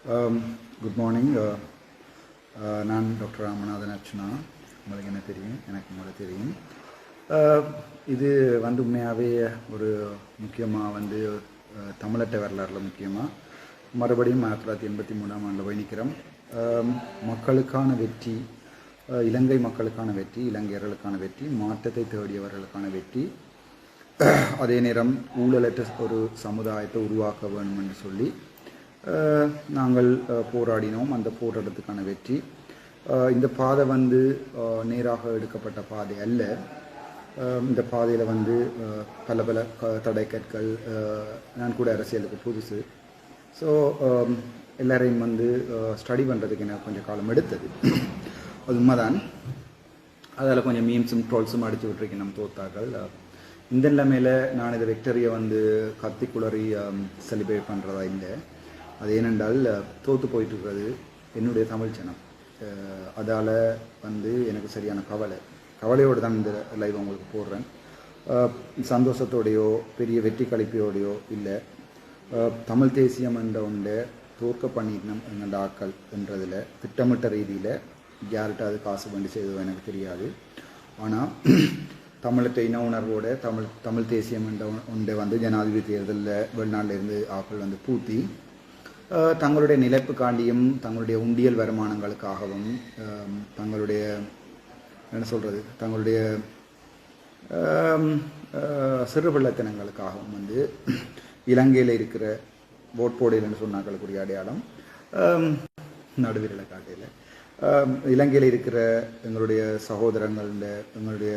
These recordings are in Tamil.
Good morning. நான் டாக்டர் ராமநாதன் அர்ச்சனா. உங்களுக்கு என்ன தெரியும், எனக்கு உங்களுக்கு தெரியும். இது வந்து உண்மையாகவே ஒரு முக்கியமாக தமிழட்ட வரலாறில் முக்கியமாக மறுபடியும் 1983 ஆண்டில் போய் நிற்கிறோம். மக்களுக்கான வெற்றி, இலங்கை மக்களுக்கான வெற்றி, இலங்கையர்களுக்கான வெற்றி, மாற்றத்தை தேடியவர்களுக்கான வெற்றி, அதே நேரம் ஊழலற்ற ஒரு சமுதாயத்தை உருவாக்க வேண்டும் என்று சொல்லி நாங்கள் போராடினோம். அந்த போராட்டத்துக்கான வெற்றி. இந்த பாதை நேராக எடுக்கப்பட்ட பாதை அல்ல. இந்த பாதையில் பல பல தடைக்கற்கள். நான் கூட அரசியலுக்கு புதுசு. ஸோ எல்லாரையும் ஸ்டடி பண்ணுறதுக்கு எனக்கு கொஞ்சம் காலம் எடுத்தது. அது உண்மைதான். அதில் கொஞ்சம் மீம்ஸும் ட்ரோல்ஸும் அடித்து விட்டுருக்கேன் நம்ம தோத்தாக்கள். இந்த நிலைமையில் நான் இதை விக்டரியை கத்தி குளறி செலிப்ரேட் பண்ணுறதா இல்லை. அது ஏனென்றால் தோற்று போயிட்டுருக்கிறது என்னுடைய தமிழ் ஜனம். அதால் எனக்கு சரியான கவலையோடு தான் இந்த லைவ் உங்களுக்கு போடுறேன். சந்தோஷத்தோடையோ பெரிய வெற்றி கழிப்பையோடையோ இல்லை. தமிழ் தேசியம் என்ற ஒன்றை தோற்க பண்ணிடணும் எங்கள்ட ஆக்கள் என்றதில் திட்டமிட்ட ரீதியில் யார்கிட்ட அது காசு வேண்டி செய்ததோ எனக்கு தெரியாது. ஆனால் தமிழற்ற இன உணர்வோட தமிழ் தேசியம் என்ற ஒன்றை ஜனாதிபதி தேர்தலில் வெளிநாட்டிலிருந்து ஆக்கள் பூத்தி தங்களுடைய நிலைப்புக்காண்டியும் தங்களுடைய உண்டியல் வருமானங்களுக்காகவும் தங்களுடைய தங்களுடைய சிறு பிள்ளைத்தனங்களுக்காகவும் இலங்கையில் இருக்கிற ஓட்போடையில் சொன்னாக்களுக்குரிய அடையாளம் நடுவிரலை காட்டையில் இலங்கையில் இருக்கிற எங்களுடைய சகோதரங்கள், எங்களுடைய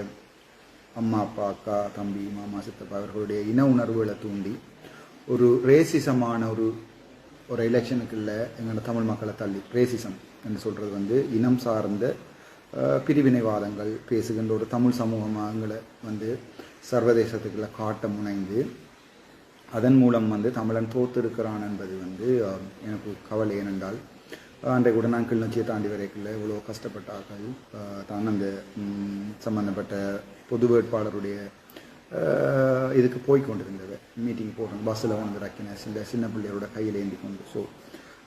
அம்மா அப்பா அக்கா தம்பி மாமா சித்தப்பா அவர்களுடைய இன உணர்வுகளை தூண்டி ஒரு ரேசிசமான ஒரு எலெக்ஷனுக்கு இல்லை எங்களோட தமிழ் மக்களை தள்ளி ரேசிசம் என்று சொல்கிறது இனம் சார்ந்த பிரிவினைவாதங்கள் பேசுகின்ற ஒரு தமிழ் சமூகமாக எங்களை சர்வதேசத்துக்குள்ள காட்ட முனைந்து அதன் மூலம் தமிழன் தோற்றிருக்கிறான் என்பது எனக்கு கவலை. ஏனென்றால் அன்றைய கூட நான் கிளிநொச்சியை தாண்டி வரைக்குள்ள இவ்வளோ கஷ்டப்பட்டார்கள் தான் அந்த சம்பந்தப்பட்ட பொது வேட்பாளருடைய இதுக்கு போய் கொண்டிருந்தது. மீட்டிங் போடுறோம், பஸ்ஸில் ரக்கின சின்ன பிள்ளையோட கையில் ஏந்தி கொண்டு. ஸோ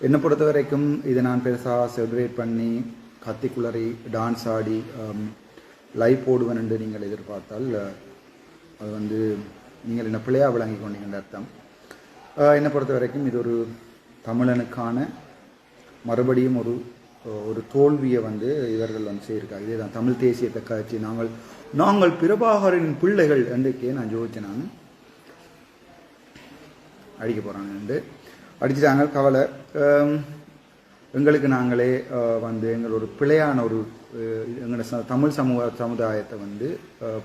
என்னை பொறுத்த வரைக்கும் இதை நான் பெருசாக செலிப்ரேட் பண்ணி கத்தி குளறி டான்ஸ் ஆடி லைவ் போடுவேன் என்று நீங்கள் எதிர்பார்த்தால் அது நீங்கள் என்ன பிள்ளையாக விளங்கி கொண்டீங்கன்ற அர்த்தம். என்னை பொறுத்த வரைக்கும் இது ஒரு தமிழனுக்கான மறுபடியும் ஒரு தோல்வியை இவர்கள் செய்திருக்காங்க. இதே தான் தமிழ் தேசியத்தை காட்சி நாங்கள் பிரபாகரின் பிள்ளைகள் என்றுக்கே நான் ஜோதிச்சேன். நான் அடிக்க போகிறாங்க என்று அடிச்சுட்டாங்க. கவலை. எங்களுக்கு நாங்களே எங்களோட பிழையான எங்களோட தமிழ் சமுதாயத்தை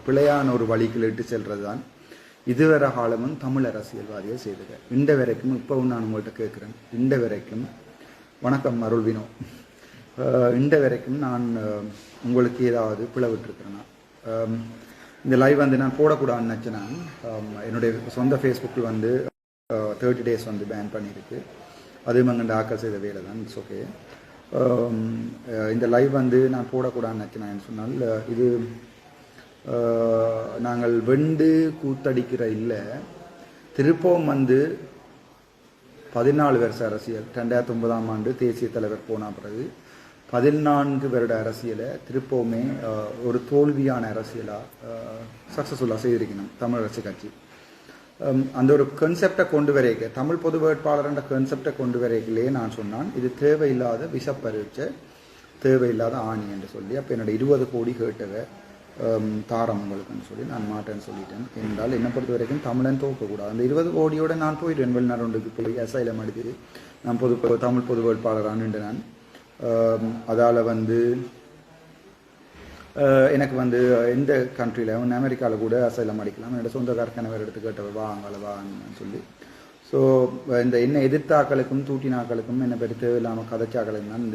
பிழையான ஒரு வழிக்கு இட்டு செல்றது தான் இதுவரை காலமும் தமிழ் அரசியல்வாதிகள் செய்தது. இந்த வரைக்கும் இப்போவும் நான் உங்கள்கிட்ட கேட்குறேன், இந்த வரைக்கும் வணக்கம் அருள் வினோ, இந்த வரைக்கும் நான் உங்களுக்கு ஏதாவது பிளவிட்டுருக்கிறேன்னா இந்த லைவ் நான் போடக்கூடாதுன்னு நினச்சேன். நான் என்னுடைய சொந்த ஃபேஸ்புக்கில் 30 days பேன் பண்ணியிருக்கு. அதுவும் அங்கே ஆக்கல் செய்த வேலை தான். It's okay. இந்த லைவ் நான் போடக்கூடாதுன்னு நினச்சேன். சொன்னால் இது நாங்கள் வெண்டு கூத்தடிக்கிற இல்லை, திருப்பம் 14 வருஷ அரசியல் 2009ஆம் ஆண்டு தேசிய தலைவர் போன பிறகு 14 வருட அரசியலை திருப்பவுமே ஒரு தோல்வியான அரசியலாக சக்ஸஸ்ஃபுல்லாக செய்திருக்கணும் தமிழ் அரசு கட்சி. அந்த ஒரு கன்செப்டை கொண்டு வரைக்க, தமிழ் பொது வேட்பாளர்ன்ற கன்செப்டை கொண்டு வரைக்கலே நான் சொன்னான் இது தேவையில்லாத விஷப்பரீட்சை, தேவையில்லாத ஆணி என்று சொல்லி. அப்போ என்னோட 20 கோடி கேட்டவை தாரம் உங்களுக்குன்னு சொல்லி நான் மாட்டேன்னு சொல்லிட்டேன். என்றால் என்னை பொறுத்த வரைக்கும் தமிழன் தோக்கக்கூடாது. அந்த 20 கோடியோடு நான் போயிடுவேன் வெளிநாடுக்கு போய் அசைலம் அடித்து நான் தமிழ் பொது வேட்பாளரானு நான். அதால் எனக்கு எந்த கண்ட்ரியில் அமெரிக்காவில் கூட அசைலம் அடிக்கலாம். என்னோட சொந்தக்கார கணவர் எடுத்து கேட்டவர் வாங்கன்னு சொல்லி. ஸோ இந்த என்ன எதிர்த்தாக்களுக்கும் தூட்டினாக்களுக்கும் என்னை பெரிய தேவையில்லாமல் கதைச்சாக்களுக்கும் தான்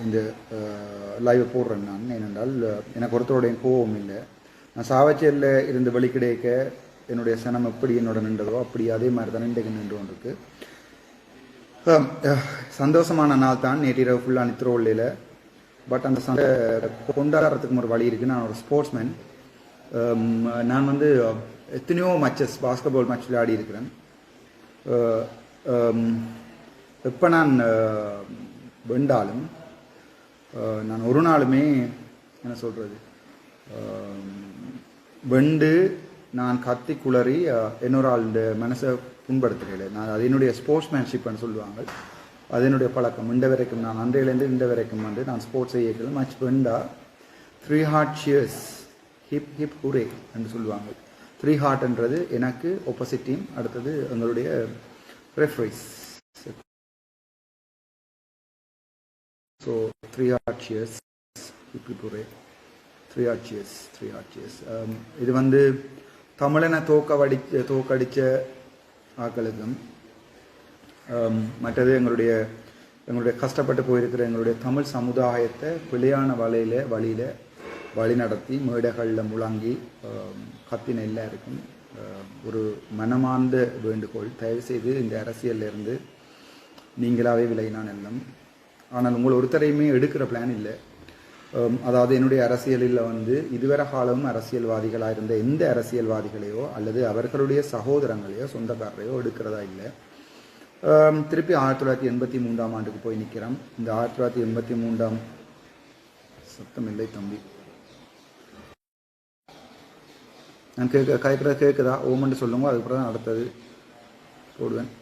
இந்த லைவை போடுறேன் நான். ஏனென்றால் எனக்கு ஒருத்தருடைய கோபம் இல்லை. நான் சாவச்சேரியில் இருந்து வெளிக்கிடைக்க என்னுடைய சனம் எப்படி என்னோட நின்றதோ அப்படி அதே மாதிரி தான் இன்றைக்கு நின்று கொண்டிருக்கு. சந்தோஷமான நாள் தான் நேற்றிரவு ஃபுல்லாக நித்திரோல்லையில். பட் அந்த கொண்டாடுறதுக்கு ஒரு வழி இருக்குது. நான் ஒரு ஸ்போர்ட்ஸ்மேன். நான் எத்தனையோ மேட்சஸ் பாஸ்கெட்பால் மேட்ச் விளையாடி இருக்கிறேன். எப்போ நான் வெண்டாலும் நான் ஒரு நாளுமே என்ன சொல்கிறது வெண்டு நான் கத்தி குளறி இன்னொரு ஆள் மனசை புண்படுத்துகிறேன். நான் அது என்னுடைய ஸ்போர்ட்ஸ்மேன்ஷிப்னு சொல்லுவாங்க. அது என்னுடைய பழக்கம். இந்த வரைக்கும் நான் அன்றையிலேருந்து இந்த வரைக்கும் வந்து நான் ஸ்போர்ட்ஸ் செய்யக்கிறது மச் வெண்டா 3 heart cheers hip hip hooray என்று சொல்லுவாங்க. 3 heartன்றது எனக்கு ஆப்போசிட் டீம், அடுத்தது எங்களுடைய referees. So 3 heart cheers hip hip hooray 3 heart cheers 3 heart cheers. இது வந்து தமிழனை தோக்கடிச்ச ஆக்களுக்கும் மற்றது எங்களுடைய கஷ்டப்பட்டு போயிருக்கிற எங்களுடைய தமிழ் சமுதாயத்தை பிழையான வழியில் வழி நடத்தி மேடைகளில் முழங்கி கத்தின எல்லாருக்கும் ஒரு மனமார்ந்த வேண்டுகோள், தயவுசெய்து இந்த அரசியலிருந்து நீங்களாகவே விலகினான் எல்லாம். ஆனால் உங்களை ஒருத்தரையுமே எடுக்கிற பிளான் இல்லை. அதாவது என்னுடைய அரசியலில் வந்து இதுவரை காலமும் அரசியல்வாதிகளாக இருந்த எந்த அரசியல்வாதிகளையோ அல்லது அவர்களுடைய சகோதரங்களையோ சொந்தக்காரரையோ எடுக்கிறதா இல்லை. திருப்பி 1983 ஆண்டுக்கு போய் நிற்கிறோம். இந்த 1983 சத்தம் இல்லை தம்பி, நான் கேட்குறத ஓமன்ட்டு சொல்லுங்க, அதுக்கப்புறம் தான் அடுத்தது போடுவேன்.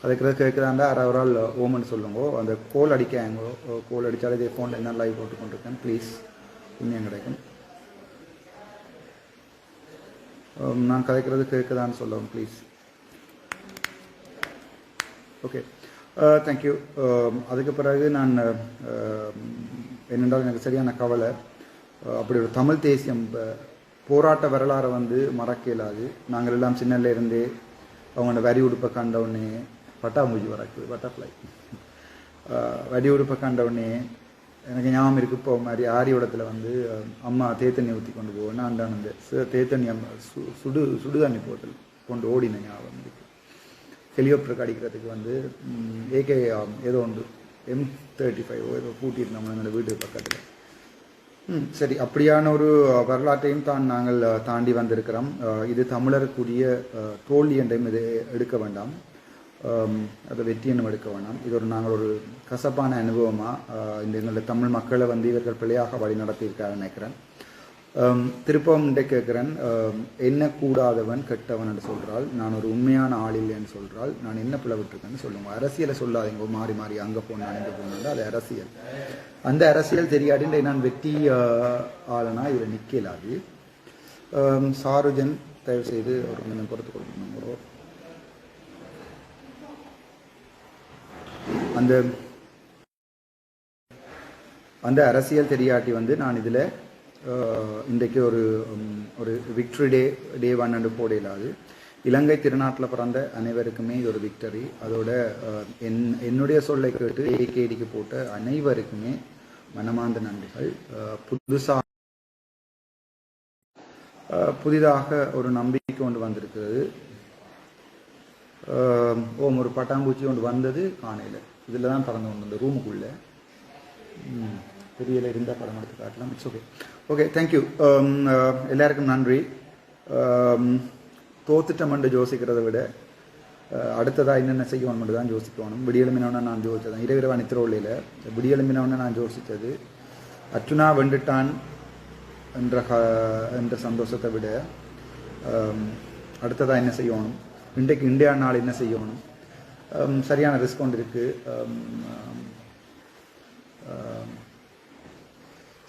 கதைக்கிறது கேட்குறாண்டா அவரால் ஓமன்ட்டு சொல்லுங்க. அந்த கோல் அடிக்காங்க, கோல் அடித்தாலே இதே ஃபோனில் என்ன லைவ் போட்டு கொண்டிருக்கேன், ப்ளீஸ் புண்ணியம் கிடைக்கும். நான் கதைக்கிறது கேட்குதான்னு சொல்லுவோம் ப்ளீஸ். Okay, thank you. அதுக்கு பிறகு நான் என்னென்றால் எனக்கு சரியான கவலை, அப்படி ஒரு தமிழ் தேசியம் போராட்ட வரலாறை வந்து மறக்க இயலாது. நாங்கள் எல்லாம் சின்னல இருந்தே அவங்களோட வரி உடுப்பை கண்டவுடனே பட்டாம்பூச்சி வரக்கு பட்டர்ஃப்ளை வரி உடுப்பை கண்டவுடனே எனக்கு ஞாபகம் இருக்குது. இப்போ மாதிரி ஆரியோடத்தில் வந்து அம்மா தேத்தண்ணி ஊற்றி கொண்டு போவேன். நான் அந்த தேத்தண்ணி சுடு தண்ணி போட்டு கொண்டு ஓடின ஞாபகம் இருக்குது. ஹெலிகாப்டருக்கு அடிக்கிறதுக்கு வந்து ஏகே ஏதோ ஒன்று M35 ஏதோ பூட்டியிருந்தோம் என்னோடய வீட்டு பக்கத்தில். சரி, அப்படியான ஒரு வரலாற்றையும் நாங்கள் தாண்டி வந்திருக்கிறோம். இது தமிழருக்குரிய தோல்வி என்றையும் இது எடுக்க வேண்டாம், அதை வெற்றி என்னும் எடுக்க வேண்டாம். இது நாங்கள் ஒரு கசப்பான அனுபவமாக இந்த எங்களுடைய தமிழ் மக்களை வந்து இவர்கள் பிள்ளையாக வழி நடத்தியிருக்காருன்னு நினைக்கிறேன். திருப்பம் கேட்குறேன், என்ன கூடாதவன் கெட்டவன் என்று சொல்கிறாள், நான் ஒரு உண்மையான ஆள் இல்லைன்னு சொல்கிறாள், நான் என்ன பிளவிட்டிருக்கேன்னு சொல்லுங்க. அரசியலை சொல்லாதீங்க, மாறி மாறி அங்கே போனான் இங்கே போனான், அது அரசியல். அந்த அரசியல் தெரியாதுன்ற நான் வெற்றி ஆளுனா இதில் நிற்கலாது. சாருஜன் தயவு செய்து ஒரு கொஞ்சம் பொறுத்து கொடுக்கணும். அந்த அரசியல் தெரியாட்டி வந்து நான் இதில் இன்றைக்கு ஒரு விக்டரி டே 1 போட இல்லாது. இலங்கை திருநாட்டில் பிறந்த அனைவருக்குமே இது ஒரு விக்டரி. அதோட என்னுடைய சொல்லை கேட்டு ஏகேடிக்கு போட்ட அனைவருக்குமே மனமார்ந்த நன்றிகள். புதிதாக ஒரு நம்பிக்கை ஒன்று வந்திருக்கிறது. ஒரு பட்டாம்பூச்சி ஒன்று வந்தது காணையில், இதில் தான் பறந்து கொண்டு வந்த ரூமுக்குள்ளே. பெரியல இருந்தால் படம் எடுத்து காட்டலாம். It's okay. Okay, thank you. எல்லாருக்கும் நன்றி. தோத்துட்டமென்று யோசிக்கிறத விட அடுத்ததாக என்னென்ன செய்யணும் மட்டும் தான் யோசிக்கணும். விடியெலும்பினவனை நான் யோசித்ததான் இரவிரவா நித்திரோலையில் விடியெலும்பினவனை நான் யோசித்தது அர்ச்சுனா வெண்டுட்டான் என்ற சந்தோஷத்தை விட அடுத்ததாக என்ன செய்யணும், இன்றைக்கு இந்தியா நாள் என்ன செய்யணும், சரியான ரெஸ்பாண்ட் இருக்குது.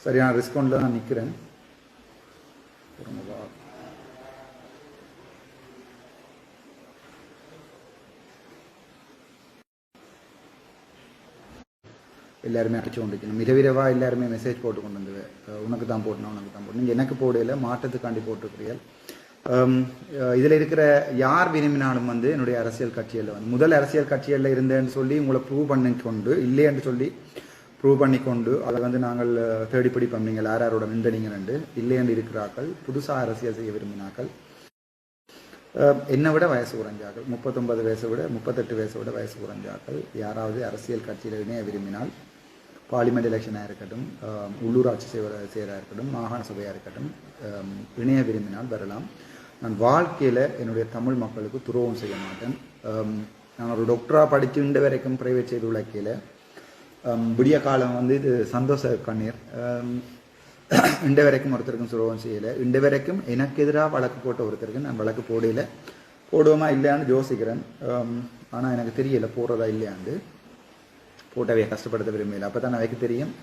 சரியான ரெஸ்பாண்டில் நான் நிற்கிறேன். எல்லாருமே அடிச்சு கொண்டிருக்கணும். இரவிரவாக எல்லாருமே மெசேஜ் போட்டு கொண்டு வந்து உனக்கு தான் போடணும், உனக்கு தான் போடணும். நீங்கள் எனக்கு போடையில் மாற்றத்துக்காண்டி போட்டிருக்கிறீர்கள். இதில் இருக்கிற யார் விரும்பினாலும் வந்து என்னுடைய அரசியல் கட்சியில் வந்து முதல் அரசியல் கட்சிகளில் இருந்தேன்னு சொல்லி உங்களை ப்ரூவ் பண்ணிக்கொண்டு இல்லைன்னு சொல்லி ப்ரூவ் பண்ணிக்கொண்டு அதை வந்து நாங்கள் தேடி பிடிப்போம். நீங்கள் யாரோட நின்றீங்க ரெண்டு இல்லையென்று இருக்கிறார்கள். புதுசாக அரசியல் செய்ய விரும்பினார்கள். என்னை விட வயசு குறைஞ்சாக்கள், 39 வயசை விட 38 வயசை விட வயசு குறைஞ்சாக்கள் யாராவது அரசியல் கட்சியில் இணைய விரும்பினால், பார்லிமெண்ட் எலெக்ஷனாக இருக்கட்டும், உள்ளூராட்சி செயலாக இருக்கட்டும், மாகாண சபையாக இருக்கட்டும், இணைய விரும்பினால் வரலாம். நான் வாழ்க்கையில் என்னுடைய தமிழ் மக்களுக்கு துரோகம் செய்ய மாட்டேன். நான் ஒரு டாக்டராக படித்து இன்று வரைக்கும் ப்ரைவேட் செய்து உழைக்கையில் விடிய காலம் வந்து இது சந்தோஷ கண்ணீர். இன்று வரைக்கும் ஒருத்தருக்கும் சுலபம் செய்யலை. இன்று வரைக்கும் எனக்கு எதிராக வழக்கு போட்ட ஒருத்தருக்கு நான் வழக்கு போடுவோமா இல்லையான்னு யோசிக்கிறேன். ஆனால் எனக்கு தெரியலை போடுறதா இல்லையாண்டு. போட்டவையை கஷ்டப்படுத்த விரும்பல. அப்போ தான் அவைக்கு தெரியும்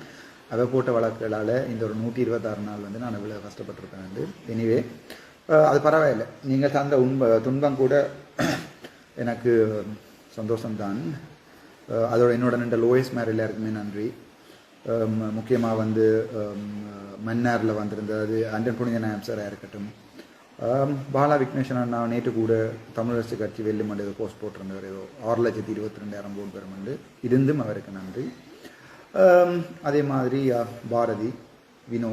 அவை போட்ட வழக்குகளால் இந்த ஒரு 126 நாள் வந்து நான் அவ்வளோ கஷ்டப்பட்டிருப்பேன். எனிவே அது பரவாயில்லை. நீங்கள் தந்த துன்பம் கூட எனக்கு சந்தோஷம்தான். அதோட என்னோட நின்ற லோயஸ் மேர் எல்லாருக்குமே நன்றி. முக்கியமாக வந்து மன்னாரில் வந்திருந்தது அண்டன் புனித நாயம்சராக இருக்கட்டும், பாலா விக்னேஸ்வரன் நான் நேற்று கூட தமிழரசு கட்சி வெள்ளிமண்டு ஏதோ போஸ்ட் போட்டிருந்தவர், ஏதோ 6,22,000 போட் பெறுமண்டு இருந்தும் அவருக்கு நன்றி. அதே மாதிரி பாரதி வினோ,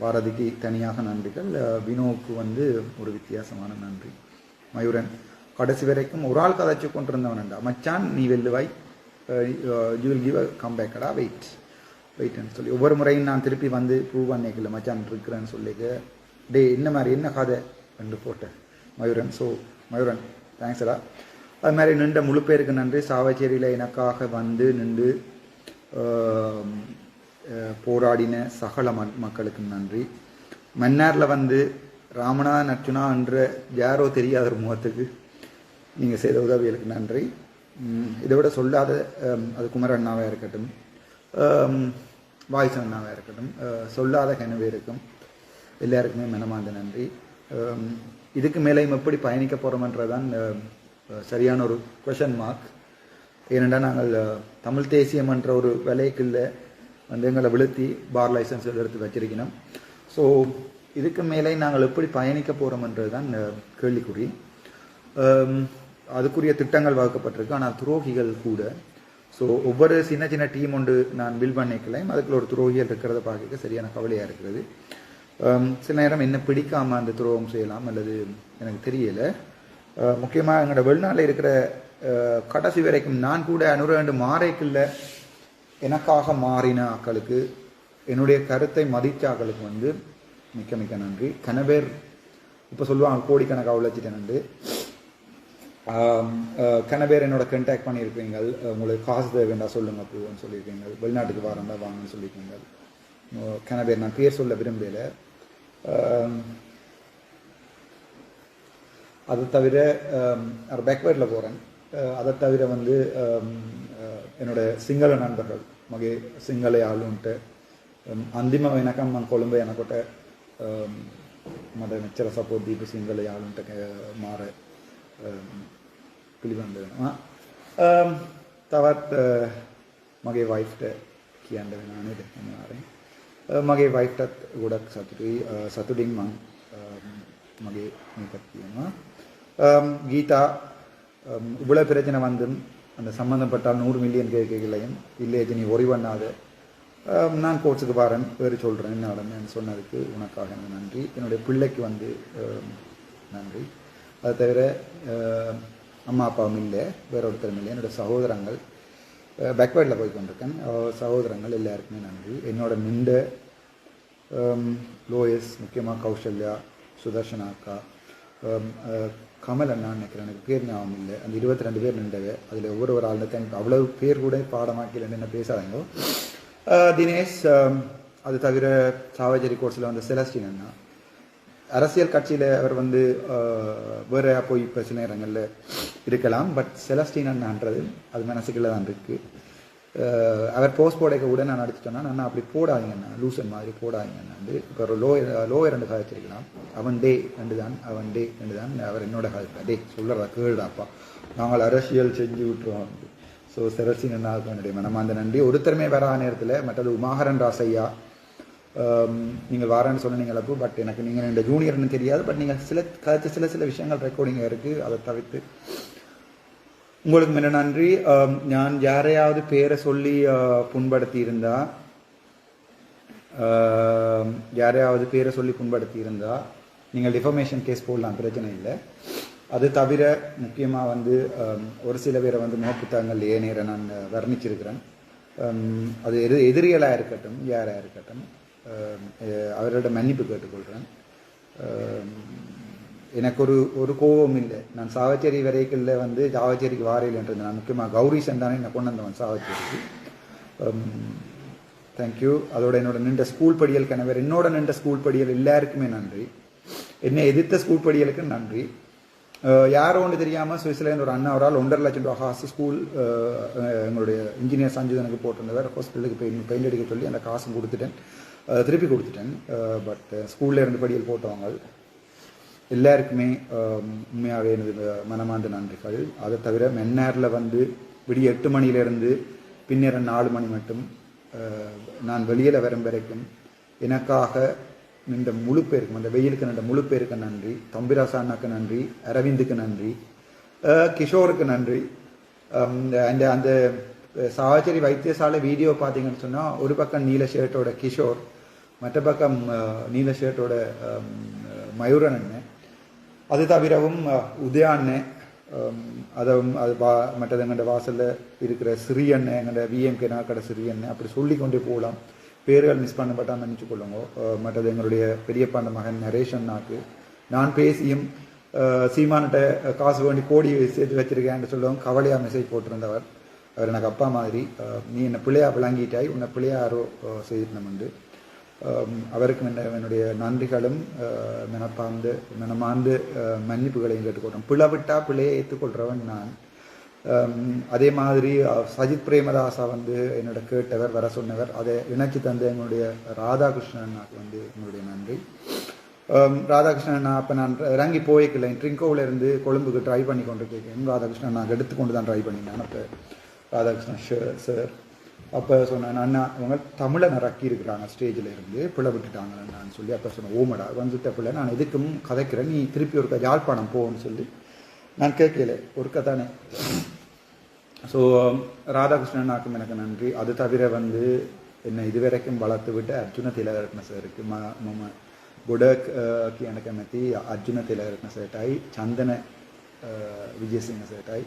பாரதிக்கு தனியாக நன்றிகள். வினோவுக்கு வந்து ஒரு வித்தியாசமான நன்றி. மயூரன் கடைசி வரைக்கும் ஒரு ஆள் கதைச்சு கொண்டிருந்தவன்டா, மச்சான் நீ வெல்லுவாய், யூ வில் கிவ் அ கம்பேக்கடா, வெயிட்னு சொல்லி ஒவ்வொரு முறையும் நான் திருப்பி வந்து ப்ரூவ் பண்ணிக்கல மச்சான் இருக்கிறேன்னு சொல்லிக்க டே என்ன மாதிரி என்ன கதை என்று போட்டேன் மயூரன். ஸோ மயூரன் தேங்க்ஸ்டா. அது மாதிரி நின்ற முழு பேருக்கு நன்றி. சாவச்சேரியில் எனக்காக வந்து நின்று போராடின சகல மக்களுக்கு நன்றி. மன்னாரில் வந்து ராமநாதன் அர்ச்சுனா என்ற யாரோ தெரியாத ஒரு முகத்துக்கு நீங்கள் செய்த உதவிகளுக்கு நன்றி. இதை விட சொல்லாத அது குமர அண்ணாவாக இருக்கட்டும், வாய்ஸ் அண்ணாவாக இருக்கட்டும், சொல்லாத கனவேருக்கும் எல்லாருக்குமே மனமார்ந்த நன்றி. இதுக்கு மேலேயும் எப்படி பயணிக்க போகிறோமன்றதான் சரியான ஒரு கொஷன் மார்க். ஏனென்றால் நாங்கள் தமிழ் தேசியம் என்ற ஒரு விலைக்குள்ள வந்து எங்களை விழுத்தி பார் லைசன்ஸ் எடுத்து வச்சிருக்கணும். ஸோ இதுக்கு மேலே நாங்கள் எப்படி பயணிக்க போகிறோம்ன்றது தான் கேள்விக்குறி. அதுக்குரிய திட்டங்கள் வகுக்கப்பட்டிருக்கு, ஆனால் துரோகிகள் கூட. ஸோ ஒவ்வொரு சின்ன சின்ன டீம் ஒன்று நான் பில் பண்ணிக்கலாம், அதுக்குள்ள ஒரு துரோகிகள் இருக்கிறத பார்க்க சரியான கவலையாக இருக்கிறது. சில நேரம் என்ன பிடிக்காமல் அந்த துரோகம் செய்யலாம் அல்லது எனக்கு தெரியலை. முக்கியமாக எங்களோட வெளிநாட்டில் இருக்கிற கடைசி வரைக்கும் நான் கூட 102 மாறைக்குள்ள எனக்காக மாறின ஆக்களுக்கு, என்னுடைய கருத்தை மதித்த ஆக்களுக்கு வந்து மிக்க மிக்க நன்றி. கனபேர் இப்போ சொல்லுவாங்க கோடிக்கணக்காக உழைச்சிட்டேன். கனபேர் என்னோட கண்டாக்ட் பண்ணியிருப்பீங்க, உங்களுக்கு காசு தேவைண்டா சொல்லுங்க பூன்னு சொல்லியிருக்கீங்க, வெளிநாட்டுக்கு வரண்டா வாங்கன்னு சொல்லியிருக்கீங்க. கனபேர் நான் பேர் சொல்ல விரும்பல. அதை தவிர பேக்வேர்டில் போகிறேன். அதை தவிர வந்து என்னோட சிங்கள நண்பர்கள் மகே சிங்கள ஆளுன்ட்டு ಅಂತಿಮ වෙනකම් කොළඹ යනකොට මට මෙච්චර සපෝට් දීපු සිංහල යාළුන්ට මාර පිළිබඳ වෙනවා. තවත් මගේ වයිෆ්ට කියන්න වෙනවා නේද? මගේ වයිෆ්ටත් ගොඩක් සතුටුයි. සතුටින් මම මගේ මේකත් කියනවා. கீதா இவ்வளோ பிரச்சனை வந்தும் அந்த சம்மந்தப்பட்டால் 100 மில்லியன் கேட்கலையும் இல்லை நீ ஒரி பண்ணாத, நான் கோர்ட்ஸுக்கு பாருன் வேறு சொல்கிறேன் என்ன நடந்தேன்னு சொன்னதுக்கு உனக்காக எனக்கு நன்றி. என்னுடைய பிள்ளைக்கு வந்து நன்றி. அது தவிர அம்மா அப்பாவும் இல்லை, வேற ஒருத்தரும் இல்லை. என்னோடய சகோதரங்கள் பேக்வேர்டில் போய் கொண்டிருக்கேன். சகோதரங்கள் எல்லாருக்குமே நன்றி. என்னோட நின்ற லோயஸ், முக்கியமாக கௌசல்யா, சுதர்ஷனா அக்கா, கமல் அண்ணான்னு நினைக்கிறேன், எனக்கு பேர் ஞாபகம் இல்லை. அந்த 22 பேர் நின்றவை, அதில் ஒவ்வொரு ஆளுநர் அவ்வளவு பேர் கூட பாடமாக்கல என்ன பேசாதீங்க. தினேஷ், அது தவிர சாவச்சேரி கோர்ஸில் வந்து செலஸ்டின் அண்ணா, அரசியல் கட்சியில் அவர் வந்து வேற போய் இப்போ சில நேரங்களில் இருக்கலாம், பட் செலஸ்டின் அண்ணான்றது அது மனசுக்குள்ள தான் இருக்குது. அவர் போஸ்ட் போடைக்க கூட நான் அடிச்சுட்டேன்னா நான் அப்படி போடாதீங்கண்ணா, லூசன் மாதிரி போடாதீங்கண்ணா. வந்து இப்போ ஒரு லோயர் 2 காய்ச்சிருக்கலாம், அவன் டே 2 தான், அவன் டே 2 தான், அவர் என்னோட காய்ச்சா டே சொல்கிறதா கேளுடாப்பா, நாங்கள் அரசியல் செஞ்சு விட்டுருவோம். ஸோ செலஸ்டின் அண்ணாவுக்கு என்னுடைய மனமார்ந்த நன்றி. ஒருத்தருமே வர நேரத்தில் மற்றது உமாகரன் ராசையா, நீங்கள் வாரன்னு சொன்னீங்களா, பட் எனக்கு நீங்கள் இந்த ஜூனியர்னு தெரியாது, பட் நீங்கள் சில விஷயங்கள் ரெக்கார்டிங் இருக்குது, அதை தவிர்த்து உங்களுக்கு மிக நன்றி. நான் யாரையாவது பேரை சொல்லி புண்படுத்தி இருந்தா நீங்கள் டிஃபமேஷன் கேஸ் போடலாம், பிரச்சனை இல்லை. அது தவிர முக்கியமாக வந்து ஒரு சில பேரை வந்து முகப்புத்தகங்கள் நேர நான் வர்ணிச்சிருக்கிறேன். அது எதிரிகளாக இருக்கட்டும், யாராக இருக்கட்டும், அவரோட மன்னிப்பு கேட்டுக்கொள்கிறேன். எனக்கு ஒரு கோபம் இல்லை. நான் சாவச்சேரி வரைக்குள்ள வந்து சாவச்சேரிக்கு வாரையில்ன்றது நான் முக்கியமாக கௌரிசன் தானே என்னை கொண்டு வந்தவன் சாவச்சேரிக்கு. தேங்க்யூ. அதோட என்னோட நின்ற ஸ்கூல் படியல் கணவர், என்னோட நின்ற ஸ்கூல் படியல் எல்லாருக்குமே நன்றி. என்னை எதிர்த்த ஸ்கூல் படியலுக்கு நன்றி. யாரோ ஒன்று தெரியாமல் சுவிட்சர்லேருந்து ஒரு அண்ணா அவரால் 1.5 லட்சம் ரூபா காசு ஸ்கூல் எங்களுடைய இன்ஜினியர் சஞ்சுதனுக்கு போட்டிருந்தவர். ஹாஸ்பிட்டலுக்கு பெயிண்ட் அடிக்க சொல்லி அந்த காசும் கொடுத்துட்டேன், திருப்பி கொடுத்துட்டேன். பட் ஸ்கூலில் இருந்து படியல் போட்டவங்க எல்லாருக்குமே உண்மையாகவே எனது மனமார்ந்த நன்றிகள். அதை தவிர மென்னாரில் வந்து விடிய 8 மணியிலிருந்து பின்னர் 4 மணி மட்டும் நான் வெளியில் வரும் வரைக்கும் எனக்காக நின்ற முழு பேருக்கும், அந்த வெயிலுக்கு நின்ற முழு பேருக்கு நன்றி. தம்பிராசா அண்ணாக்கு நன்றி, அரவிந்துக்கு நன்றி, கிஷோருக்கு நன்றி. அந்த சாவச்சேரி வைத்தியசாலை வீடியோ பார்த்தீங்கன்னு சொன்னால் ஒரு பக்கம் நீல ஷர்ட்டோட கிஷோர், மற்ற பக்கம் நீல ஷர்ட்டோட மயூரன் அண்ணன், அது தவிரவும் உதயா அண்ணன், அது மற்றது எங்கள்ட வாசலில் இருக்கிற சிறியண்ணன், எங்கள்ட விஎம்கே நாக்கடை சிறியண்ணன், அப்படி சொல்லி கொண்டே போகலாம். பேர்கள் மிஸ் பண்ணப்பட்டால் மன்னிச்சு கொள்ளுங்க. மற்றது எங்களுடைய பெரியப்பாண்ட மகன் நரேஷ் அண்ணாக்கு நான் பேசியும் சீமான்கிட்ட காசு வேண்டி கோடி சேர்த்து வச்சிருக்கேன்னு சொல்லுவோம், கவலையாக மெசேஜ் போட்டிருந்தவர். அவர் எனக்கு அப்பா மாதிரி. நீ என்னை பிள்ளையா விளங்கிட்டாய், உன்னை பிள்ளையாரோ செய்திருந்தோம்ண்டு. அவருக்கு என்னுடைய நன்றிகளும் மனமார்ந்து மன்னிப்புகளையும் கேட்டுக்கொள்கிறேன். பிளவிட்டா பிள்ளையை ஏற்றுக்கொள்கிறவன் நான். அதே மாதிரி சஜித் பிரேமதாசா வந்து என்னோட கேட்டவர், வர சொன்னவர், அதை இணைச்சி தந்த எங்களுடைய ராதாகிருஷ்ணன் அண்ணாக்கு வந்து எங்களுடைய நன்றி. ராதாகிருஷ்ணன் அண்ணா அப்போ நான் இறங்கி போய்க்கல, ட்ரிங்கோவில் இருந்து கொழும்புக்கு ட்ரை பண்ணி கொண்டு இருக்கேன். ராதாகிருஷ்ணன் அண்ணா எடுத்துக்கொண்டு தான் ட்ரை பண்ணினேன். அப்போ ராதாகிருஷ்ணன் சார் அப்போ சொன்னேன், அண்ணா அவங்க தமிழை நறக்கி இருக்கிறாங்க, ஸ்டேஜில் இருந்து பிள்ளை விட்டுட்டாங்கன்னு சொல்லி. அப்போ சொன்னேன், ஓமடா வந்துட்ட பிள்ளை, நான் எதுக்கும் கதைக்கிறேன், நீ திருப்பி ஒரு யாழ்ப்பாணம் போன்னு சொல்லி நான் கேட்கல, ஒருக்க தானே. ஸோ ராதாகிருஷ்ணன் அண்ணாக்கும் எனக்கு நன்றி. அது தவிர வந்து என்னை இதுவரைக்கும் வளர்த்து விட்டு அர்ஜுன திலகரத்ன சாருக்கு, ගොඩක් කියන කැමති අර්ජුන තිලකරත්න සර්ටයි චන්දන විජේසිංහ සර්ටයි.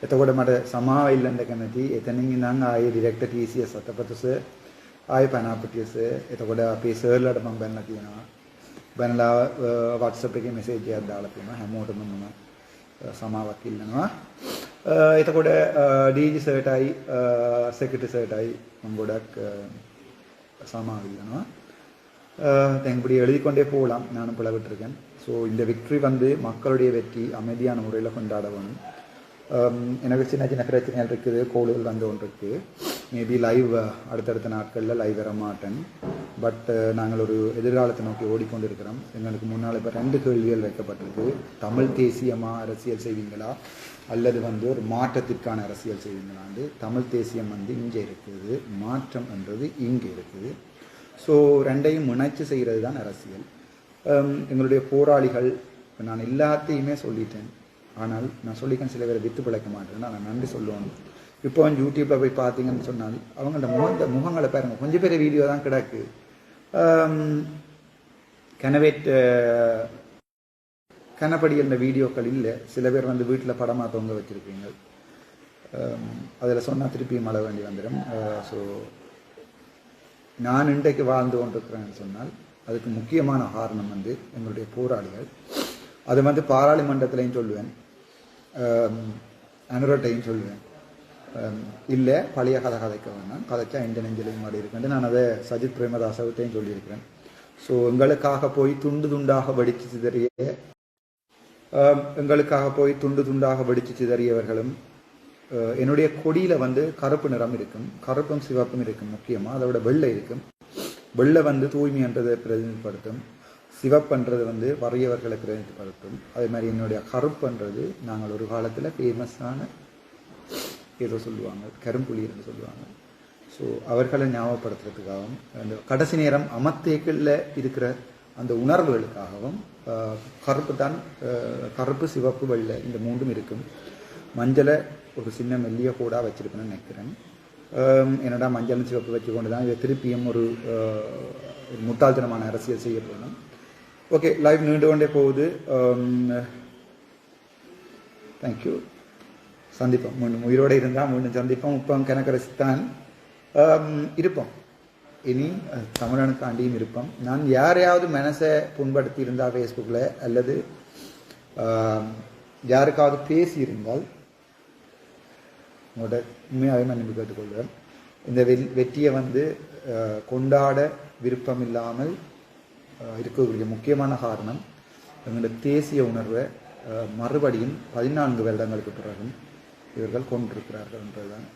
එතකොට මට සමාව ඉල්ලන්න කැමති එතනින් ඉඳන් ආයේ ඩිරෙක්ටර් TCS සතපත සර්, ආයේ පනාපටිය සර්. එතකොට අපේ සර්ලට මම බැලලා තියෙනවා. බැලලා WhatsApp එකේ මැසේජ් එකක් දාලා තියෙනවා. හැමෝටම මම සමාවක් ඉල්ලනවා. එතකොට DG සර්ටයි සෙක්‍රටරි සර්ටයි මම ගොඩක් සමාව ඉල්ලනවා. தேங்க் இப்படி எழுதிக்கொண்டே போகலாம், நானும் பிளவிட்டிருக்கேன். ஸோ இந்த விக்ட்ரி வந்து மக்களுடைய வெற்றி அமைதியான முறையில் கொண்டாட வேணும். எனக்கு சின்ன சின்ன பிரச்சனைகள் இருக்குது, கோளுகள் வந்து ஒன்று இருக்குது. மேபி லைவ் அடுத்தடுத்த நாட்களில் லைவ் வர மாட்டேன். பட் நாங்கள் ஒரு எதிர்காலத்தை நோக்கி ஓடிக்கொண்டிருக்கிறோம். எங்களுக்கு முன்னால் இப்போ 2 கேள்விகள் வைக்கப்பட்டிருக்கு. தமிழ் தேசியமாக அரசியல் செய்வீங்களா அல்லது வந்து ஒரு மாற்றத்திற்கான அரசியல் செய்வீங்களாண்டு. தமிழ் தேசியம் வந்து இங்கே இருக்குது, மாற்றம் என்றது இங்கே இருக்குது. ஸோ ரெண்டையும் இணைச்சு செய்கிறது தான் அரசியல். எங்களுடைய போராளிகள், நான் எல்லாத்தையுமே சொல்லிட்டேன், ஆனால் நான் சொல்லிக்கேன் சில பேரை வித்து பிழைக்க மாட்டேன். நான் நன்றி சொல்லுவேன். இப்போ யூடியூப்பில் போய் பார்த்தீங்கன்னு சொன்னால் அவங்கள்ட்ட முகங்களை பாருங்கள், கொஞ்சம் பேர் வீடியோ தான் கிடக்கு. கனப்படி என்ற வீடியோக்கள் இல்லை. சில பேர் வந்து வீட்டில் படமாக தொங்க வச்சுருக்கீங்க. அதில் சொன்னால் திருப்பி மழை வேண்டி வந்துடும். ஸோ நான் இன்றைக்கு வாழ்ந்து கொண்டிருக்கிறேன்னு சொன்னால் அதுக்கு முக்கியமான காரணம் வந்து எங்களுடைய போராளிகள். அதை வந்து பாராளுமன்றத்திலையும் சொல்லுவேன், அனுரட்டையும் சொல்லுவேன். இல்லை பழைய கதைக்க வேணாம், கதைச்சா இந்த நெஞ்சிலையும் மாடி இருக்கேன். நான் அதை சஜித் பிரேமதாசவத்தையும் சொல்லியிருக்கிறேன். ஸோ எங்களுக்காக போய் துண்டு துண்டாக வெடித்து சிதறியவர்களும் என்னுடைய கொடியில் வந்து கருப்பு நிறம் இருக்கும், கருப்பும் சிவப்பும் இருக்கும். முக்கியமாக அதை விட வெள்ளை இருக்கும். வெள்ளை வந்து தூய்மைன்றதை பிரதிநிதிப்படுத்தும், சிவப்புன்றது வந்து வறியவர்களை பிரதிநிதிப்படுத்தும். அதே மாதிரி என்னுடைய கருப்புன்றது நாங்கள் ஒரு காலத்தில் ஃபேமஸான ஏதோ சொல்லுவாங்க, கரும்புலி என்று சொல்லுவாங்க. ஸோ அவர்களை ஞாபகப்படுத்துறதுக்காகவும் அந்த கடைசி நேரம் அமத்தேக்களில் இருக்கிற அந்த உணர்வுகளுக்காகவும் கருப்பு தான், கருப்பு சிவப்பு வெள்ளை இந்த 3ம் இருக்கும். மஞ்சளை ஒரு சின்ன மெல்லிய கூடாக வச்சிருக்கணும்னு நினைக்கிறேன். என்னடா மஞ்சள் சிவப்பு வச்சு கொண்டு தான் இதை திருப்பியும் ஒரு முட்டாள்தனமான அரசியல் செய்ய போகணும். ஓகே, லைவ் நீண்டு கொண்டே போகுது. தேங்க்யூ. சந்திப்போம் மீண்டும், உயிரோடு இருந்தால் மீண்டும் சந்திப்போம். இப்போ கனகரசித்தான் இருப்போம், இனி தமிழனுக்காண்டியும் இருப்போம். நான் யாரையாவது மனசை புண்படுத்தி இருந்தால் ஃபேஸ்புக்கில் அல்லது யாருக்காவது பேசியிருந்தால் உங்களோட உண்மையாகவே மன்னிப்பு கேட்டுக்கொள்வேன். இந்த வெற்றியை வந்து கொண்டாட விருப்பம் இல்லாமல் இருக்கக்கூடிய முக்கியமான காரணம் எங்களுடைய தேசிய உணர்வை மறுபடியும் 14 வருடங்களுக்கு பிறகும் இவர்கள் கொண்டிருக்கிறார்கள் என்றதுதான்.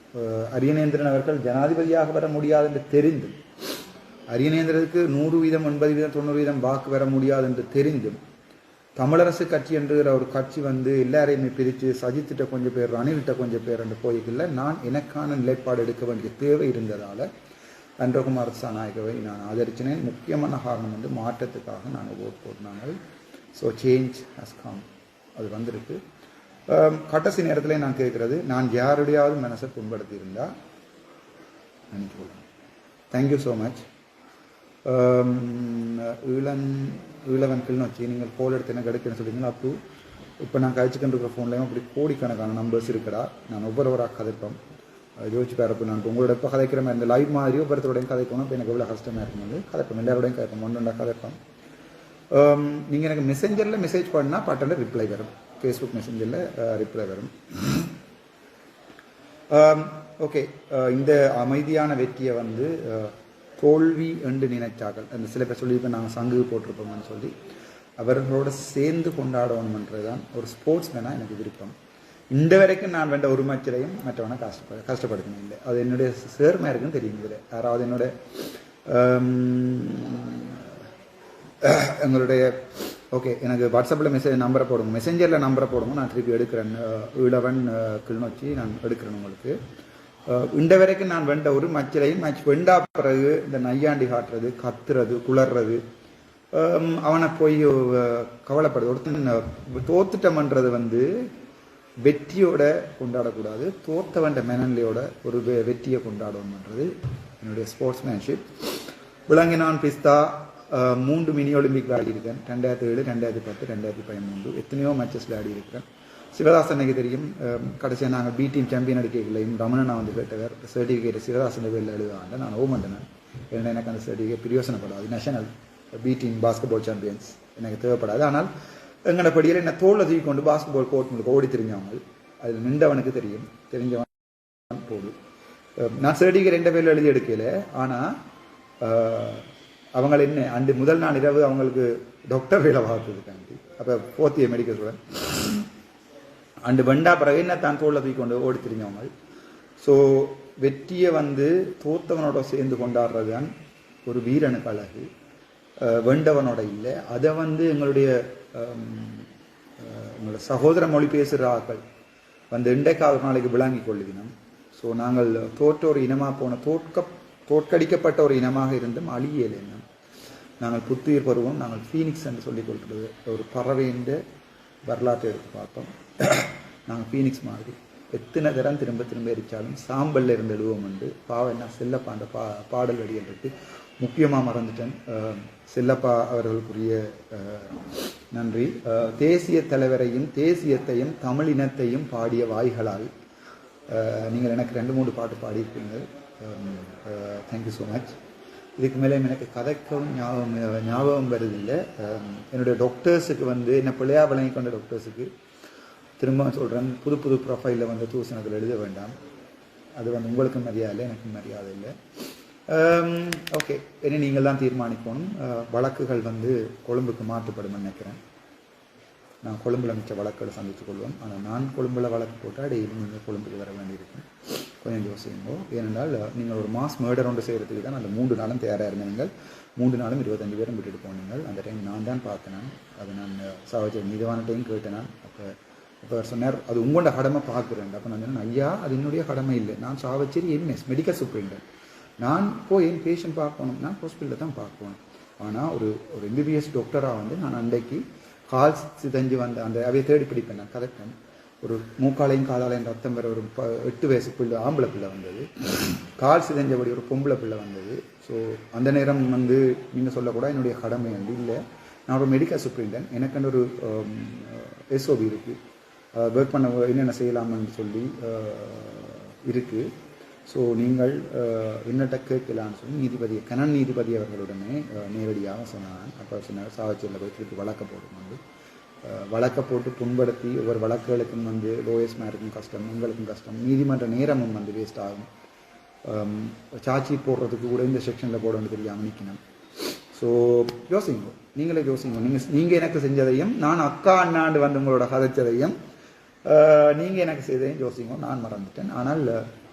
அரியநேந்திரன் அவர்கள் ஜனாதிபதியாக வர முடியாது என்று தெரிந்தும், அரியநேந்திரனுக்கு 100%, 80%, 90% வாக்கு வர முடியாது என்று தெரிந்தும், தமிழரசு கட்சி என்கிற ஒரு கட்சி வந்து எல்லாரையுமே பிரித்து சஜித்திட்ட கொஞ்சம் பேர், ரணில்கிட்ட கொஞ்சம் பேர் என்று போய்க்கல. நான் எனக்கான நிலைப்பாடு எடுக்க வேண்டிய தேவை இருந்ததால் அன்றகுமார் திசாநாயக்கவை நான் ஆதரிச்சினேன். முக்கியமான காரணம் வந்து மாற்றத்துக்காக நாங்கள் ஓட் போட்டினாங்க. ஸோ சேஞ்ச் ஹஸ் கம், அது வந்திருக்கு. கடைசி நேரத்தில் நான் கேட்குறது, நான் யாருடையாவது மனசை புண்படுத்தி இருந்தால் நினைச்சுக்கொள்ளேன். Thank you so much. Eelavan Kilinochchi நீங்கள் கோல் எடுத்து எனக்கு எடுக்கணும்னு சொல்லிங்கன்னா அப்போ இப்போ நான் கழிச்சுக்கிட்டு இருக்கிற ஃபோன்லேயும் அப்படி கோடிக்கணக்கான நம்பர்ஸ் இருக்குடா. நான் ஒவ்வொருவராக கதைப்பேன், யோசிச்சு பாருப்போ. நான் உங்களோட எப்போ கதைக்கிற மாதிரி இந்த லைவ் மாதிரி ஒவ்வொருத்தரோடையும் கதைக்கணும். இப்போ எனக்கு எவ்வளோ கஷ்டமாக இருக்கும் வந்து கதைப்பேன், எல்லாரோடையும் கதைப்பேன், ஒன்றுண்டா கதைப்பேன். நீங்கள் எனக்கு மெசேஞ்சரில் மெசேஜ் பண்ணால் பட்டில் ரிப்ளை வரும், ஃபேஸ்புக் மெசேஞ்சரில் ரிப்ளை வரும். ஓகே, இந்த அமைதியான வெற்றியை வந்து தோல்வி என்று நினைச்சார்கள். அந்த சில பேர் சொல்லியிருப்பேன் நாங்கள் சங்கு போட்டிருப்போம்னு சொல்லி, அவர்களோட சேர்ந்து கொண்டாடணும்ன்றது தான் ஒரு ஸ்போர்ட்ஸ்மேனாக எனக்கு விருப்பம். இந்த வரைக்கும் நான் வேண்ட ஒரு மேட்சிலையும் மற்றவனை கஷ்டப்படுத்தணும் இல்லை. அது என்னுடைய சேர்மையாக இருக்குன்னு தெரியும். இதில் யாராவது என்னோட எங்களுடைய ஓகே எனக்கு வாட்ஸ்அப்பில் நம்பரை போடுங்க, மெசேஞ்சரில் நம்பரை போடுங்க, நான் திருப்பி எடுக்கிறேன். ஈழவன் கிளிநொச்சி நான் எடுக்கிறேன் உங்களுக்கு. இந்த வரைக்கும் நான் வெண்ட ஒரு மேட்சிலையும் மேட்ச் வெண்டா பிறகு இந்த நையாண்டி காட்டுறது, கத்துறது, குளர்றது, அவனை போய் கவலைப்படுது. ஒருத்தன் தோத்துட்டம்ன்றது வந்து வெற்றியோட கொண்டாடக்கூடாது, தோத்தவன்ற மெனன்லையோட ஒரு வெற்றியை கொண்டாடணுன்றது என்னுடைய ஸ்போர்ட்ஸ்மேன்ஷிப். விளங்கினான் பிஸ்தா 3 மினி ஒலிம்பிக் விளையாடி இருக்கேன். 2007, 2010, 2013 எத்தனையோ மேட்சஸ் விளையாடி இருக்கிறேன். சிவதாசனுக்கு தெரியும், கடைசியாக நாங்கள் பி டீம் சாம்பியன் அடிக்கலையும் ரமணனா வந்து கேட்டவர் சர்டிஃபிகேட் சிவதாசன் பேரில் எழுதுவாங்க. நான் ஓமண்டேன், ஏன்னா எனக்கு அந்த சர்டிஃபிகேட் பிரயோசனப்படாது. National B team basketball champions எனக்கு தேவைப்படாது. ஆனால் எங்களோட படியில் என்ன தோல்ல தூக்கி கொண்டு பாஸ்கெட்பால் கோர்ட் உங்களுக்கு ஓடி தெரிஞ்சவங்க, அதில் நின்றவனுக்கு தெரியும், தெரிஞ்சவன் போடு. நான் சர்டிஃபிகேட் 2 பேரில் எழுதி எடுக்கல. ஆனால் அவங்களை என்ன அண்டு முதல் நாள் இரவு அவங்களுக்கு டாக்டர் வேலை பார்த்துருக்காண்டி, அப்போ 4th year மெடிக்கல் ஸ்டூடெண்ட் அண்டு வெண்டா பிறகு என்ன தான் தோல்ல தூக்கி கொண்டு ஓடி தெரிஞ்சவங்க. ஸோ வெற்றியை வந்து தோத்தவனோட சேர்ந்து கொண்டாடுறது தான் ஒரு வீரனுக்கு அழகு, வெண்டவனோட இல்லை. அதை வந்து எங்களோட சகோதர மொழி பேசுகிற ஆக்கள் வந்து இன்றைக்காவது நாளைக்கு விளங்கி கொள்ளுவினோம். ஸோ நாங்கள் தோற்ற ஒரு இனமாக போன தோற்கடிக்கப்பட்ட ஒரு இனமாக இருந்தும் அழியல் என்ன நாங்கள் புத்துயிர் பருவம், நாங்கள் ஃபீனிக்ஸ் என்று சொல்லிக் கொள்கிறது. ஒரு பறவைன்ற வரலாற்றை எடுத்து பார்த்தோம். நாங்கள் ஃபீனிக்ஸ் மாதிரி எத்தனை தரம் திரும்ப திரும்ப எரிச்சாலும் சாம்பலில் இருந்து எழுவோம் என்று பாவம் என்ன செல்லப்பாண்ட பாடல் வடிகள் இருக்குது. முக்கியமாக மறந்துட்டேன், செல்லப்பா அவர்களுக்குரிய நன்றி. தேசிய தலைவரையும் தேசியத்தையும் தமிழினத்தையும் பாடிய வாய்களால் நீங்கள் எனக்கு 2-3 பாட்டு பாடியிருப்பீங்க. Thank you so much. இதுக்கு மேலே எனக்கு கதைக்கவும் ஞாபகம் வருதில்லை. என்னுடைய டாக்டர்ஸுக்கு வந்து என்ன பிள்ளையா விளங்கி கொண்ட டாக்டர்ஸுக்கு திரும்ப சொல்கிறேன், புது புது ப்ரொஃபைலில் வந்து தூசணத்தில் எழுத வேண்டாம். அது வந்து உங்களுக்கும் மரியாதை இல்லை, எனக்கும் மரியாதை இல்லை. ஓகே, இனி நீங்கள் தான் தீர்மானிக்கணும். வழக்குகள் வந்து கொழும்புக்கு மாற்றப்படும் நினைக்கிறேன். நான் கொழும்பில் மிச்ச வழக்குகளை சந்தித்து கொள்வோம். ஆனால் நான் கொழும்பில் வழக்கு போட்டால் டெய்லி நீங்கள் கொழும்புக்கு வர வேண்டியிருக்கும். கொஞ்சம் யோசிங்கோ. ஏனென்றால் நீங்கள் ஒரு மாஸ் மேர்டர் ஒன்று செய்கிறதுக்கு தான் அந்த 3 நாளும் தயாராக இருந்தீங்கள். 3 நாளும் 25 பேரும் விட்டுட்டு போனீங்கள். அந்த டைம் நான் தான் பார்த்தேன். அதை நான் சாவச்ச மீதவான டைம் கேட்டேன். நான் அப்போ சொன்னார், அது உங்களோட கடமை பார்க்குறேன். அப்போ நான் சொன்னேன், ஐயா அது என்னுடைய கடமை இல்லை, நான் சாவச்சேரி எம்எஸ் மெடிக்கல் சூப்பரிண்டென்ட், நான் போய் என் பேஷண்ட் பார்க்கணும், நான் ஹாஸ்பிட்டலில் தான் பார்க்கணும். ஆனால் ஒரு எம்பிபிஎஸ் டாக்டராக வந்து நான் அன்றைக்கு கால் சிதஞ்சு வந்த அந்த அவையை தேடி பிடிப்பேன். நான் கதைப்பேன். ஒரு மூக்காலையும் காலாலையும் ரத்தம் வர ஒரு 8 வயசு பிள்ளை, ஆம்பளை பிள்ளை வந்தது. கால் சிதஞ்சபடி ஒரு பொம்பளை பிள்ளை வந்தது. ஸோ அந்த நேரம் வந்து நீங்கள் சொல்லக்கூட என்னுடைய கடமை வந்து இல்லை, நான் ஒரு மெடிக்கல் சூப்பரிண்டென்ட், எனக்கு ஒரு எஸ்ஓபி இருக்குது, ஒர்க் பண்ண என்னென்ன செய்யலாம்னு சொல்லி இருக்குது. ஸோ நீங்கள் என்னட்ட கேட்கலான்னு சொல்லி கனன் நீதிபதி அவர்களுடனே நேரடியாக சொன்னான். அப்போ சொன்னார், சாவச்சேரியில் போய் திருப்பி வழக்க போடும்போது வழக்கை போட்டு புண்படுத்தி ஒவ்வொரு வழக்குகளுக்கும் வந்து லோயர்ஸ்மாருக்கும் கஷ்டம், உங்களுக்கும் கஷ்டம், நீதிமன்ற நேரமும் வந்து வேஸ்ட் ஆகும். சாட்சி போடுறதுக்கு கூட இந்த செக்ஷனில் போட வேண்டிய தெரியாமல் நிற்கணும். ஸோ யோசிங்க, நீங்களே யோசிங்க. நீங்கள் எனக்கு செஞ்சதையும் நான் அக்கா அண்ணாண்டு வந்து உங்களோட கதைச்சதையும் நீங்கள் எனக்கு செய்ததையும் யோசிங்க. நான் மறந்துட்டேன், ஆனால்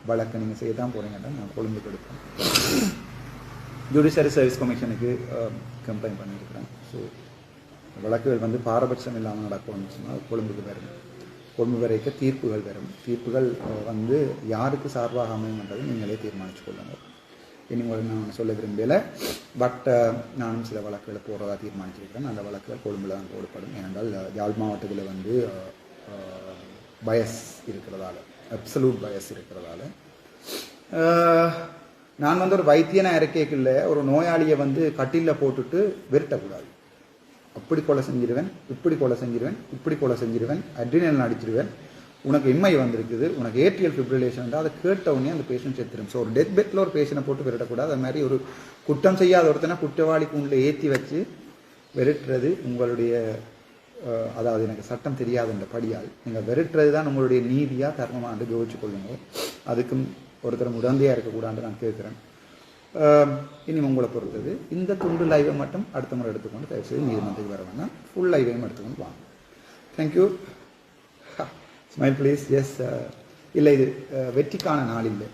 வழக்கை நீங்கள் செய்ய தான் போகிறீங்கன்னா நான் கொழும்புக்கு எடுப்பேன். ஜுடிஷியரி சர்வீஸ் கமிஷனுக்கு கம்ப்ளைண்ட் பண்ணியிருக்கிறேன். ஸோ வழக்குகள் வந்து பாரபட்சம் இல்லாமல் நடக்கணும்னு சொன்னால் கொழும்புக்கு வரும். கொழும்பு வரைக்கும் தீர்ப்புகள் வரும். தீர்ப்புகள் வந்து யாருக்கு சார்பாக அமையும் என்றதை நீங்களே தீர்மானித்து கொள்ளுங்கள். இன்னும் நான் சொல்ல விரும்பலை. பட் நானும் சில வழக்குகளை போடுறதா தீர்மானிச்சிருக்கிறேன். அந்த வழக்குகள் கொழும்பில் தான் போடப்படும். ஏனென்றால் யாழ் மாவட்டத்தில் வந்து பயஸ் இருக்கிறதால, அப்சல்யூட் பயஸ் இருக்கிறதால, நான் வந்து ஒரு வைத்தியனை இறக்கைக்குள்ள ஒரு நோயாளியை வந்து கட்டிலில் போட்டுட்டு விரட்டக்கூடாது. அப்படி கொலை செஞ்சிருவேன், இப்படி கொலை செஞ்சிருவேன், இப்படி கொலை செஞ்சிருவேன், அட்ரினல் அடிச்சிருவேன், உனக்கு எம்ஐ வந்திருக்குது, உனக்கு ஏட்ரியல் ஃபிப்ரிலேஷன், அதை கேட்ட உடனே அந்த பேஷண்ட் செத்துரும். ஸோ ஒரு டெத் பெட்டில் ஒரு பேஷண்ட்டை போட்டு விரட்டக்கூடாது. அது மாதிரி ஒரு குற்றம் செய்யாத ஒருத்தனை குற்றவாளிக்கு உள்ள ஏற்றி வச்சு விரட்டுறது உங்களுடைய, அதாவது எனக்கு சட்டம் தெரியாதுன்ற படியால் நீங்கள் விரட்டுறது தான் உங்களுடைய நீதியாக தர்மமாக யோசிச்சு கொள்ளுங்க. அதுக்கும் ஒருத்தர் உடந்தையாக இருக்கக்கூடாது நான் கேட்குறேன். இனிமே உங்களை பொறுத்தது. இந்த துண்டு லைவை மட்டும் அடுத்த முறை எடுத்துக்கொண்டு தயவுசெய்து நீதிமன்றத்துக்கு வர வேணாம், ஃபுல் லைவையும் எடுத்துக்கொண்டு வாங்க. தேங்க்யூ. Smile please. எஸ், இல்லை, இது வெற்றிக்கான நாள் இல்லை.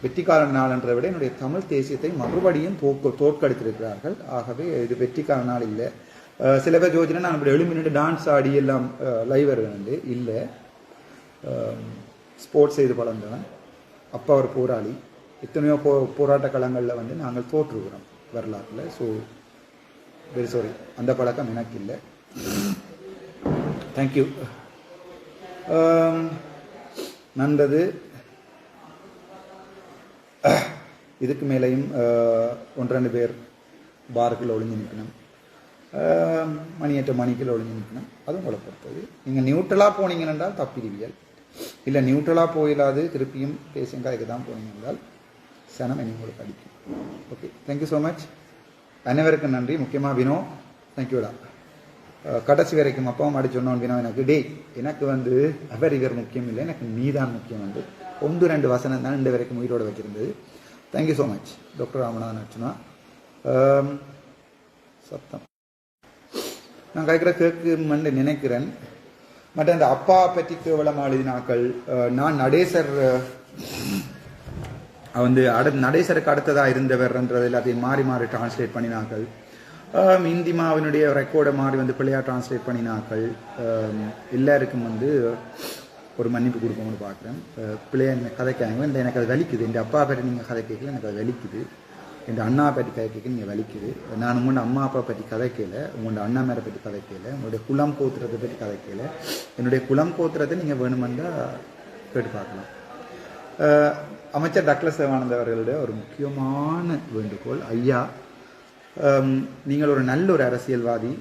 வெற்றிக்கான நாள் என்றதை விட என்னுடைய தமிழ் தேசியத்தை மறுபடியும் தோற்கடித்திருக்கிறார்கள். ஆகவே இது வெற்றிக்கான நாள் இல்லை. சில பேர் யோசிச்சுன்னா நான் இப்படி எழுப்பி நின்று டான்ஸ் ஆடி எல்லாம் லைவ் வருவேன். இல்லை, ஸ்போர்ட்ஸ் செய்து பழந்தவன். அப்போ அவர் போராளி. எத்தனையோ போராட்ட களங்களில் வந்து நாங்கள் தோற்றுக்கிறோம் வரலாற்றில். ஸோ வெரி சாரி, அந்த பழக்கம் எனக்கு இல்லை. தேங்க்யூ. நன்றது. இதுக்கு மேலேயும் 1-2 பேர் பாருக்குள்ள ஒளிஞ்சு நிற்கணும், மணியற்ற மணிக்குள்ள ஒளிஞ்சு நிற்கணும். அதுவும் உங்களை பொறுத்தது. நீங்கள் நியூட்ரலாக போனீங்க என்றால் தப்பிடுவியல். இல்லை நியூட்ரலாக போயிடாது திருப்பியும் பேசுங்காய்க்கு தான் போனீங்க என்றால் சனம் என்னை உங்களுக்கு அடிக்கும். Okay, thank you so much. அனைவருக்கும் நன்றி. முக்கியமாக வினோ, தேங்க்யூடா. கடைசி வரைக்கும் அப்பாவும் அடி சொன்னோம் வினோ, எனக்கு எனக்கு வந்து அவர் இவர் முக்கியம் இல்லை, எனக்கு நீதான் முக்கியம். வந்து 1-2 வசனம் தான் 2 வரைக்கும் உயிரோடு வச்சிருந்தது. Thank you so much doctor Ramanathan Archana. சத்தம் நான் கேட்குற கேட்குமென்று நினைக்கிறேன். மற்ற அந்த அப்பா பற்றி கேவலமாக எழுதினாக்கள், நான் நடேசர் வந்து நடேசருக்கு அடுத்ததாக இருந்தவர்ன்றது எல்லாத்தையும் மாறி மாறி டிரான்ஸ்லேட் பண்ணினாக்கள். இந்திமாவினுடைய ரெக்கார்டை மாறி வந்து பிள்ளையாக டிரான்ஸ்லேட் பண்ணினாக்கள். எல்லாருக்கும் வந்து ஒரு மன்னிப்பு கொடுப்போம்னு பார்க்குறேன். பிள்ளைய என்ன கதைக்காங்க, இந்த எனக்கு அது வலிக்குது. என் அப்பா பற்றி நீங்கள் கதை கேட்கல, எனக்கு அது வலிக்குது. என் அண்ணா பற்றி கதை கேட்க நீங்கள் வலிக்குது. நான் உங்களோட அம்மா அப்பா பற்றி கதை கேட்கல, உங்களோட அண்ணா மேரை பற்றி கதை கேட்கல, உங்களுடைய குலம் கோத்திரத்தை பற்றி கதை கேட்கல. என்னுடைய குலம் கோத்திரத்தை நீங்கள் வேணுமெண்டா கேட்டு பார்க்கலாம். அமைச்சர் டக்ளஸ் தேவானந்த் அவர்களுடைய ஒரு முக்கியமான வேண்டுகோள், ஐயா நீங்கள் ஒரு நல்ல ஒரு அரசியல்வாதி,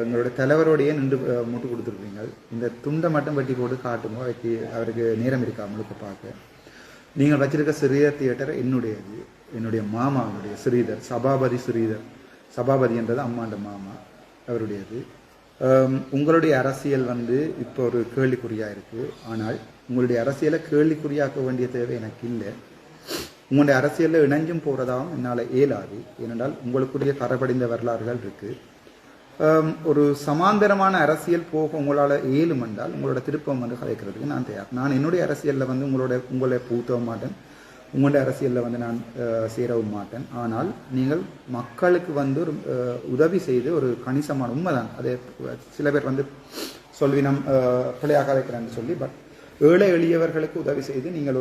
எங்களுடைய தலைவரோடையே நின்று முட்டு கொடுத்துருப்பீங்க. இந்த துண்டை மட்டும் வெட்டி போட்டு காட்டுமோ அவருக்கு நேரம் இருக்கா முழுக்க பார்க்க. நீங்கள் வச்சிருக்க ஸ்ரீதர் தியேட்டர் என்னுடையது, என்னுடைய மாமாவுடைய ஸ்ரீதர், சபாபதி என்றது அம்மாண்ட மாமா அவருடையது. உங்களுடைய அரசியல் வந்து இப்போ ஒரு கேள்விக்குறியாக இருக்குது. ஆனால் உங்களுடைய அரசியலை கேள்விக்குறியாக்க வேண்டிய தேவை எனக்கு இல்லை. உங்களுடைய அரசியலில் இணைஞ்சும் போகிறதாகவும் என்னால் இயலாது. ஏனென்றால் உங்களுக்குரிய கரைபடிந்த வரலாறுகள் இருக்குது. ஒரு சமாந்தரமான அரசியல் போக உங்களால் இயலும் என்றால் உங்களோட திருப்பம் வந்து கலைக்கிறதுக்கு நான் தயார். நான் என்னுடைய அரசியலில் வந்து உங்களை பூத்தவும் மாட்டேன், உங்களுடைய அரசியலில் வந்து நான் சேரவும் மாட்டேன். ஆனால் நீங்கள் மக்களுக்கு வந்து ஒரு உதவி செய்து ஒரு கணிசமான உண்மைதான். அதே சில பேர் வந்து சொல்வினம் பிள்ளையாக கலைக்கிறேன்னு சொல்லி, பட் ஏழை எளியவர்களுக்கு உதவி செய்து நீங்கள்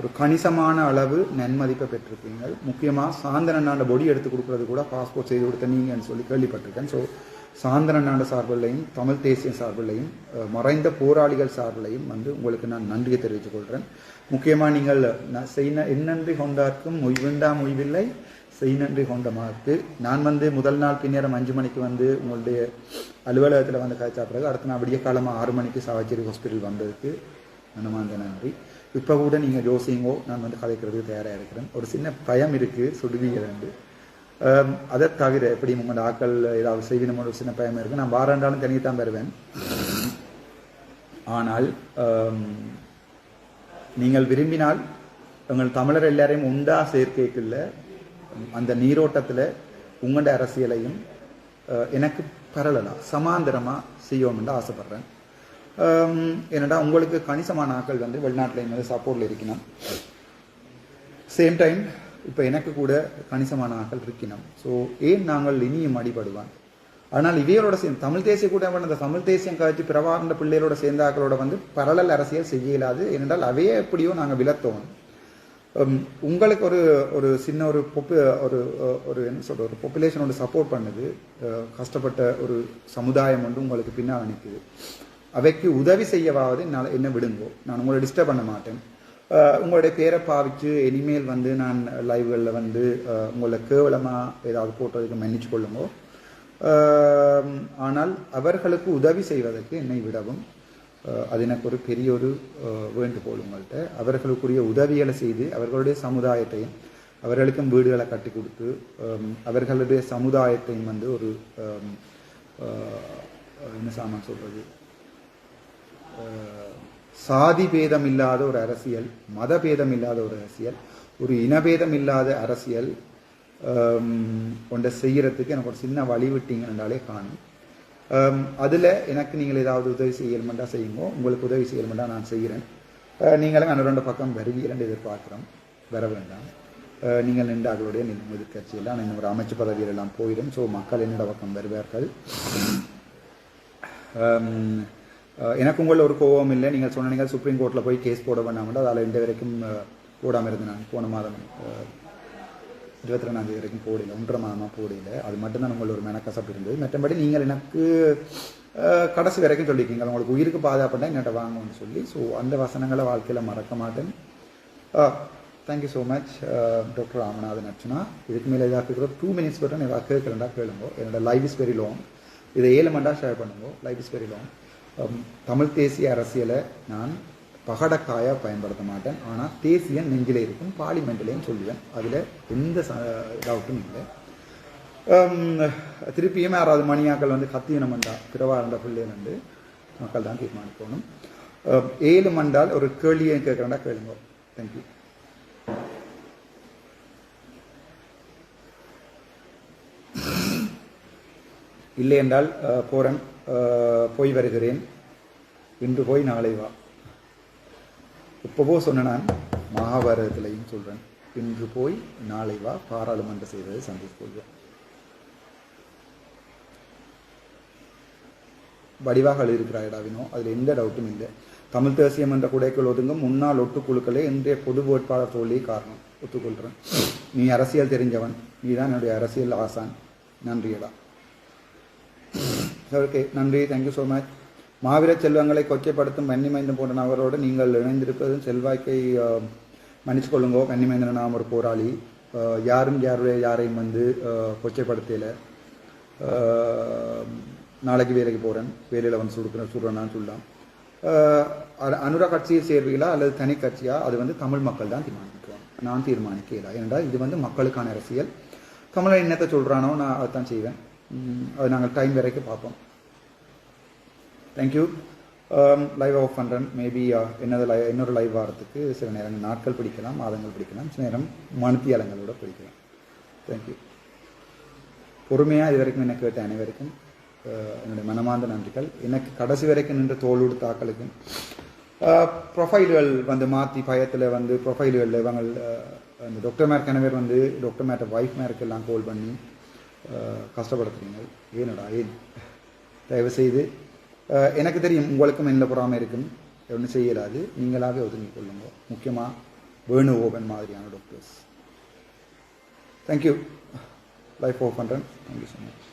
ஒரு கணிசமான அளவு நன்மதிப்பை பெற்றிருக்கீங்க. முக்கியமாக சாந்தரண்ணாண்ட பொடி எடுத்து கொடுக்குறது கூட பாஸ்போர்ட் செய்து கொடுத்த நீங்கன்னு சொல்லி கேள்விப்பட்டிருக்கேன். ஸோ சாந்தரண்ணாண்ட சார்பிலையும் தமிழ் தேசிய சார்பிலையும் மறைந்த போராளிகள் சார்பிலையும் வந்து உங்களுக்கு நான் நன்றியை தெரிவித்துக் கொள்கிறேன். முக்கியமாக நீங்கள் என்னன்றி கொண்டார்க்கும் மொய்வுண்டா மொய்வில்லை செய்நன்றி கொண்டமாக்கு. நான் வந்து முதல் நாள் பின்னேரம் 5 மணிக்கு வந்து உங்களுடைய அலுவலகத்தில் வந்து காய்ச்சா பிறகு அடுத்த நாள் விடிய காலமாக 6 மணிக்கு சாவச்சேரி ஹாஸ்பிட்டல் வந்ததுக்கு மனமார்ந்த நன்றி. இப்போ கூட நீங்கள் யோசிங்கோ, நான் வந்து கதைக்கிறதுக்கு தயாராக இருக்கிறேன். ஒரு சின்ன பயம் இருக்குது, சுடுவீங்க. அதை தவிர எப்படி உங்களோட ஆக்கள் ஏதாவது செய்யணும் ஒரு சின்ன பயம் இருக்குது. நான் வாராண்டாலும் தனியாக வருவேன். ஆனால் நீங்கள் விரும்பினால் எங்கள் தமிழர் எல்லாரையும் உண்டா சேர்க்கைக்குள்ள அந்த நீரோட்டத்தில் உங்களோட அரசியலையும் எனக்கு பரலலாம் சமாந்தரமாக செய்யணும்னு ஆசைப்படுறேன். என்னடா உங்களுக்கு கணிசமான ஆக்கள் வந்து வெளிநாட்டில் என்னது சப்போர்ட்டில் இருக்கணும். சேம் டைம் இப்போ எனக்கு கூட கணிசமான ஆக்கள் இருக்கணும். ஸோ ஏன் நாங்கள் இனியும் அடிபடுவான். ஆனால் இவையோட சேர்ந்து தமிழ் தேசிய கூட அந்த தமிழ் தேசியம் கழிச்சு பிரபாகரண்ட பிள்ளைகளோட சேர்ந்த ஆக்களோட வந்து பரலல் அரசியல் செய்ய இயலாது. ஏனென்றால் அவையே எப்படியோ நாங்கள் விலத்தோம். உங்களுக்கு ஒரு ஒரு சின்ன ஒரு ஒரு என்ன சொல்ற ஒரு பாப்புலேஷனோட சப்போர்ட் பண்ணுது. கஷ்டப்பட்ட ஒரு சமுதாயம் வந்து உங்களுக்கு பின்னால் நிற்குது. அவைக்கு உதவி செய்யவாவது என்ன விடுங்கோ. நான் உங்களை டிஸ்டர்ப் பண்ண மாட்டேன். உங்களுடைய பேரை பாவிச்சு இனிமேல் வந்து நான் லைவ்களில் வந்து உங்களை கேவலமாக ஏதாவது போட்டதுக்கு மன்னிச்சு கொள்ளுங்கோ. ஆனால் அவர்களுக்கு உதவி செய்வதற்கு என்னை விடவும் அது எனக்கு ஒரு பெரிய ஒரு வேண்டுகோள் உங்கள்கிட்ட. அவர்களுக்குரிய உதவிகளை செய்து அவர்களுடைய சமுதாயத்தையும் அவர்களுக்கும் வீடுகளை கட்டி கொடுத்து அவர்களுடைய சமுதாயத்தையும் வந்து ஒரு என்ன சாமான் சொல்றது சாதி பேதம் இல்லாத ஒரு அரசியல், மத பேதம் இல்லாத ஒரு அரசியல், ஒரு இனபேதம் இல்லாத அரசியல் ஒன்றை செய்யறதுக்கு எனக்கு ஒரு சின்ன வழி விட்டீங்கன்னாலே காணும். அதில் எனக்கு நீங்கள் ஏதாவது உதவி செய்யணுமெண்டா செய்யுங்க. உங்களுக்கு உதவி செய்யணுமெண்டா நான் செய்கிறேன். நீங்களும் ரெண்டு பக்கம் வருவீரண்டு எதிர்பார்க்குறோம். வர வேண்டாம். நீங்கள் நின்று அவர்களுடைய எதிர்கட்சியெல்லாம் இன்னும் ஒரு அமைச்சு பதவியில் எல்லாம் போயிடும். ஸோ மக்கள் என்னோட பக்கம் வருவார்கள். எனக்கு உங்களில் ஒரு கோபம் இல்லை. நீங்கள் சொன்னீங்க சுப்ரீம் கோர்ட்டில் போய் கேஸ் போட வேண்டாம். அதில் இன்று வரைக்கும் போடாமல் இருந்தேன். நான் போன மாதம் 22ஆம் தேதி வரைக்கும் போடல, 1.5 மாதமாக போடல. அது மட்டும்தான் உங்களோட ஒரு மெனக்கசப்பு இருந்தது. மற்றபடி நீங்கள் எனக்கு கடைசி வரைக்கும் சொல்லியிருக்கீங்க உங்களுக்கு உயிருக்கு பாதுகாப்புனா என்கிட்ட வாங்கன்னு சொல்லி. ஸோ அந்த வசனங்களை வாழ்க்கையில் மறக்க மாட்டேன். Thank you so much doctor Ramanathan Archana. இதுக்கு மேலே ஏதாவது 2 minutes பட்டன் ஏதாவது கேட்குறேன்டா கேளுங்க. என்னோட லைவ் இஸ் வெரி லாங். இதை 7 மண்டா ஷேர் பண்ணுங்க. Live is very long. Tamil தேசிய அரசியலை நான் பகடக்காயாக பயன்படுத்த மாட்டேன். ஆனால் தேசியம் நெஞ்சில் இருக்கும், பார்லிமெண்ட்லேயும் சொல்லுவேன். அதில் எந்த டவுட்டும் இல்லை. திருப்பியும் யாராவது மணியாக்கள் வந்து கத்தியனமண்டா பிறவாரண்ட பிள்ளைகள் வந்து மக்கள் தான் தீர்மானிக்கணும். 7 மண்டால் ஒரு கேள்வியை கேட்குறேன்டா கேளுங்க. தேங்க்யூ. இல்லை என்றால் போகிறேன், போய் வருகிறேன். இன்று போய் நாளை வா. இப்போவோ சொன்ன நான் மகாபாரதத்திலையும் சொல்கிறேன். இன்று போய் நாளை வா, பாராளுமன்ற செய்வதை சந்தித்து கொள்வேன். வடிவாக எழுதியிருக்கிறாயிடாவினோ அதில் எந்த டவுட்டும் இல்லை. தமிழ் தேசியம் என்ற குடைக்குள் ஒதுங்கும் முன்னாள் ஒட்டுக்குழுக்களே இன்றைய பொது வேட்பாளர் தோல்வி காரணம். ஒத்துக்கொள்கிறேன். நீ அரசியல் தெரிஞ்சவன், நீ தான் என்னுடைய அரசியல் ஆசான். நன்றியடா. ஓகே, நன்றி. Thank you so much. மாவீர செல்வங்களை கொச்சைப்படுத்தும் வன்னிமைந்தன் போன்ற நபரோடு நீங்கள் இணைந்திருப்பதும் செல்வாக்கை மன்னிச்சு கொள்ளுங்கோ. வன்னிமைந்தன் நாம் ஒரு போராளி. யாரும் யாரையும் வந்து கொச்சைப்படுத்தலை. நாளைக்கு வேலைக்கு போகிறேன், வேலையில் வந்து சுடுறேன்னு சொல்லலாம். அனுரா கட்சியை சேர்வீங்களா அல்லது தனி கட்சியா, அது வந்து தமிழ் மக்கள் தான் தீர்மானிக்குவாங்க. நான் தீர்மானிக்கல. ஏனென்றால் இது வந்து மக்களுக்கான அரசியல். தமிழன் என்னத்தை சொல்கிறானோ நான் அதைத்தான் செய்வேன். அது நாங்கள் டைம் வரைக்கும் பார்ப்போம். தேங்க்யூ. லைவ் ஆஃப் பண்ணுறேன். மேபி இன்னொரு லைவ் வாரத்துக்கு சில நேரங்கள் நாட்கள் பிடிக்கலாம், மாதங்கள் பிடிக்கலாம், சில நேரம் மணித்தியாலங்களோட பிடிக்கலாம். தேங்க்யூ. பொறுமையாக இது வரைக்கும் என்ன கேட்ட அனைவருக்கும் என்னுடைய மனமார்ந்த நன்றிகள். எனக்கு கடைசி வரைக்கும் நின்று தோளோடு தாக்கலுக்கும் ப்ரொஃபைல்கள் வந்து மாற்றி பயத்தில் வந்து ப்ரொஃபைல்களில் இவங்க அந்த டாக்டர் மேர் கணவர் வந்து டாக்டர் மேட்ட ஒய்ஃப் மேருக்கெல்லாம் கால் பண்ணி கஷ்டப்படுத்துறீங்க. ஏனடா ஏன்? தயவுசெய்து எனக்கு தெரியும் உங்களுக்கும் என்ன பொறாமல் இருக்கும். ஒன்றும் செய்யலாது. நீங்களாகவே ஒதுங்கிக் கொள்ளுங்க. முக்கியமாக வேணுகோபன் மாதிரியான டாக்டர்ஸ். தேங்க்யூ. லைஃப் ஆஃப் பண்ணுறேன். Thank you so much.